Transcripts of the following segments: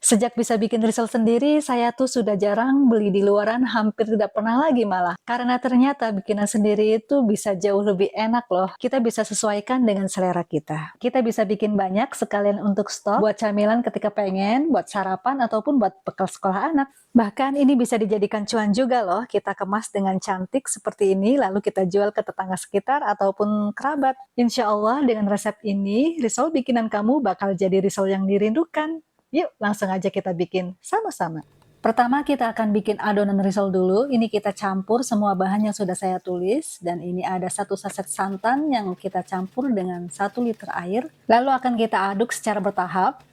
Sejak bisa bikin risol sendiri, saya tuh sudah jarang beli di luaran, hampir tidak pernah lagi malah. Karena ternyata bikinan sendiri itu bisa jauh lebih enak loh. Kita bisa sesuaikan dengan selera kita. Kita bisa bikin banyak sekalian untuk stok, buat camilan ketika pengen, buat sarapan, ataupun buat bekal sekolah anak. Bahkan ini bisa dijadikan cuan juga loh, kita kemas dengan cantik seperti ini, lalu kita jual ke tetangga sekitar ataupun kerabat. Insya Allah dengan resep ini, risol bikinan kamu bakal jadi risol yang dirindukan. Yuk, langsung aja kita bikin sama-sama. Pertama kita akan bikin adonan risol dulu. Ini kita campur semua bahan yang sudah saya tulis. Dan ini ada 1 saset santan yang kita campur dengan 1 liter air. Lalu akan kita aduk secara bertahap.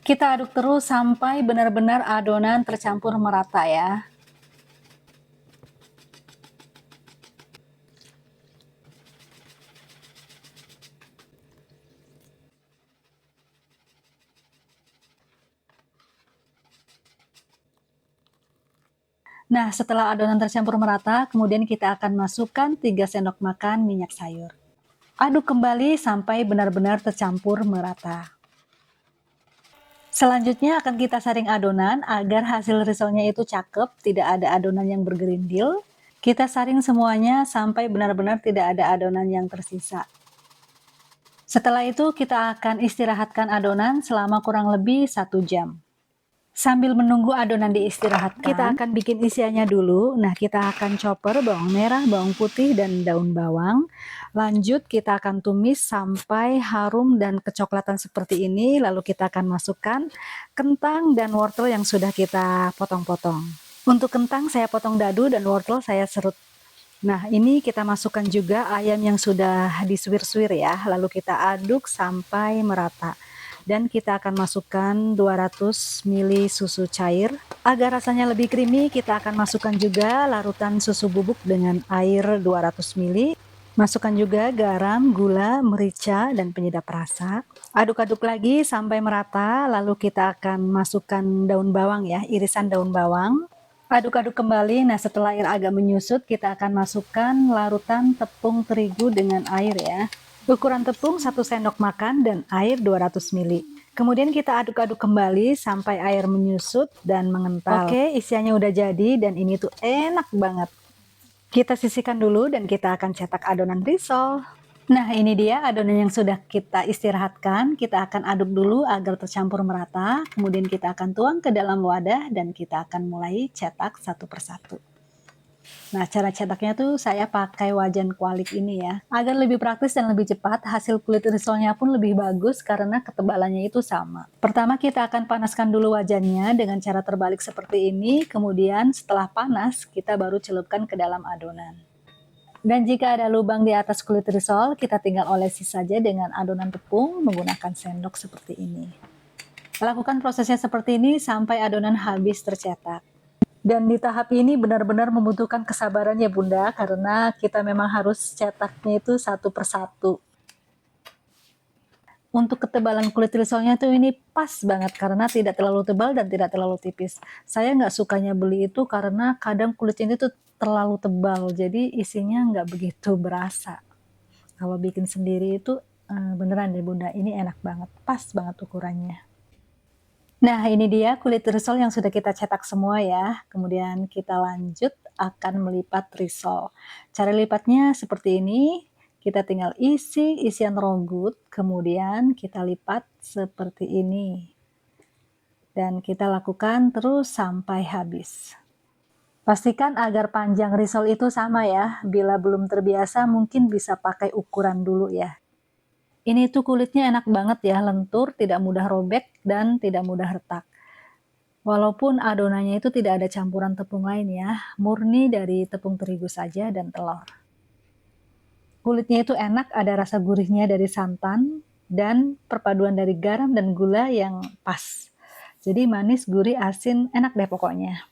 Kita aduk terus sampai benar-benar adonan tercampur merata ya. Nah, setelah adonan tercampur merata, kemudian kita akan masukkan 3 sendok makan minyak sayur. Aduk kembali sampai benar-benar tercampur merata. Selanjutnya akan kita saring adonan agar hasil risolnya itu cakep, tidak ada adonan yang bergerindil. Kita saring semuanya sampai benar-benar tidak ada adonan yang tersisa. Setelah itu kita akan istirahatkan adonan selama kurang lebih 1 jam. Sambil menunggu adonan diistirahatkan, kita akan bikin isiannya dulu. Nah, kita akan chopper bawang merah, bawang putih, dan daun bawang. Lanjut kita akan tumis sampai harum dan kecoklatan seperti ini. Lalu kita akan masukkan kentang dan wortel yang sudah kita potong-potong. Untuk kentang saya potong dadu dan wortel saya serut. Nah, ini kita masukkan juga ayam yang sudah disuir-suir ya. Lalu kita aduk sampai merata. Dan kita akan masukkan 200 ml susu cair. Agar rasanya lebih creamy, kita akan masukkan juga larutan susu bubuk dengan air 200 ml. Masukkan juga garam, gula, merica, dan penyedap rasa. Aduk-aduk lagi sampai merata, lalu kita akan masukkan daun bawang ya, irisan daun bawang. Aduk-aduk kembali. Nah, setelah air agak menyusut, kita akan masukkan larutan tepung terigu dengan air ya. Ukuran tepung 1 sendok makan dan air 200 ml. Kemudian kita aduk-aduk kembali sampai air menyusut dan mengental. Oke, isiannya udah jadi dan ini tuh enak banget. Kita sisihkan dulu dan kita akan cetak adonan risol. Nah, ini dia adonan yang sudah kita istirahatkan. Kita akan aduk dulu agar tercampur merata. Kemudian kita akan tuang ke dalam wadah dan kita akan mulai cetak satu persatu. Nah, cara cetaknya tuh saya pakai wajan kualik ini ya. Agar lebih praktis dan lebih cepat, hasil kulit risolnya pun lebih bagus karena ketebalannya itu sama. Pertama kita akan panaskan dulu wajannya dengan cara terbalik seperti ini. Kemudian setelah panas, kita baru celupkan ke dalam adonan. Dan jika ada lubang di atas kulit risol, kita tinggal olesi saja dengan adonan tepung menggunakan sendok seperti ini. Lakukan prosesnya seperti ini sampai adonan habis tercetak. Dan di tahap ini benar-benar membutuhkan kesabaran ya Bunda, karena kita memang harus cetaknya itu satu persatu. Untuk ketebalan kulit risolnya tuh ini pas banget karena tidak terlalu tebal dan tidak terlalu tipis. Saya nggak sukanya beli itu karena kadang kulitnya itu terlalu tebal, jadi isinya nggak begitu berasa. Kalau bikin sendiri itu beneran deh Bunda, ini enak banget, pas banget ukurannya. Nah, ini dia kulit risol yang sudah kita cetak semua ya. Kemudian kita lanjut akan melipat risol. Cara lipatnya seperti ini. Kita tinggal isi isian rogut, kemudian kita lipat seperti ini. Dan kita lakukan terus sampai habis. Pastikan agar panjang risol itu sama ya. Bila belum terbiasa mungkin bisa pakai ukuran dulu ya. Ini tuh kulitnya enak banget ya, lentur, tidak mudah robek, dan tidak mudah retak. Walaupun adonannya itu tidak ada campuran tepung lain ya, murni dari tepung terigu saja dan telur. Kulitnya itu enak, ada rasa gurihnya dari santan, dan perpaduan dari garam dan gula yang pas. Jadi manis, gurih, asin, enak deh pokoknya.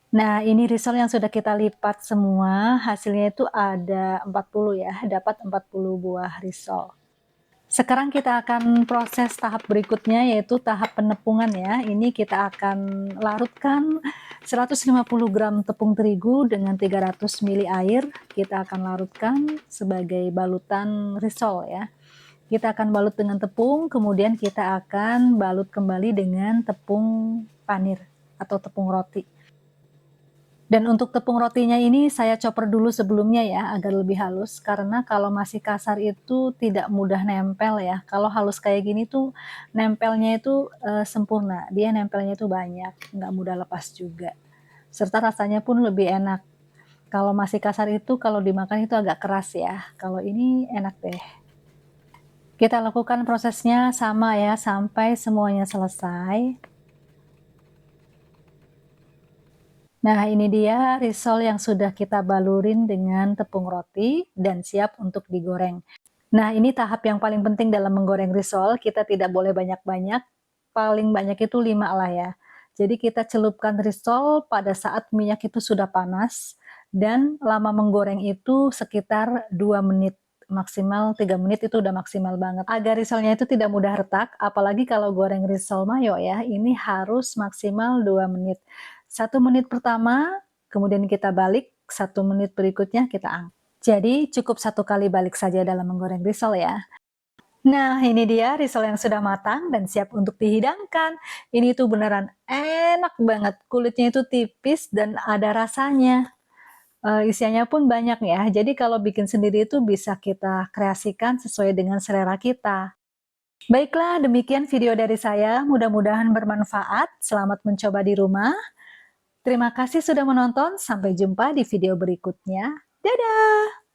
Nah, ini risol yang sudah kita lipat semua, hasilnya itu ada 40 ya, dapat 40 buah risol. Sekarang kita akan proses tahap berikutnya yaitu tahap penepungan ya. Ini kita akan larutkan 150 gram tepung terigu dengan 300 ml air. Kita akan larutkan sebagai balutan risol ya. Kita akan balut dengan tepung, kemudian kita akan balut kembali dengan tepung panir atau tepung roti. Dan untuk tepung rotinya ini saya chopper dulu sebelumnya ya, agar lebih halus, karena kalau masih kasar itu tidak mudah nempel ya. Kalau halus kayak gini tuh nempelnya itu, sempurna, dia nempelnya itu banyak, nggak mudah lepas juga. Serta rasanya pun lebih enak. Kalau masih kasar itu kalau dimakan itu agak keras ya, kalau ini enak deh. Kita lakukan prosesnya sama ya, sampai semuanya selesai. Nah, ini dia risol yang sudah kita balurin dengan tepung roti dan siap untuk digoreng. Nah, ini tahap yang paling penting dalam menggoreng risol, kita tidak boleh banyak-banyak, paling banyak itu 5 lah ya. Jadi kita celupkan risol pada saat minyak itu sudah panas, dan lama menggoreng itu sekitar 2 menit, maksimal 3 menit itu udah maksimal banget. Agar risolnya itu tidak mudah retak, apalagi kalau goreng risol mayo ya, ini harus maksimal 2 menit. 1 menit pertama, kemudian kita balik, 1 menit berikutnya kita angkat. Jadi cukup 1 kali balik saja dalam menggoreng risol ya. Nah, ini dia risol yang sudah matang dan siap untuk dihidangkan. Ini tuh beneran enak banget, kulitnya itu tipis dan ada rasanya. Isiannya pun banyak ya, jadi kalau bikin sendiri itu bisa kita kreasikan sesuai dengan selera kita. Baiklah, demikian video dari saya, mudah-mudahan bermanfaat. Selamat mencoba di rumah. Terima kasih sudah menonton, sampai jumpa di video berikutnya. Dadah!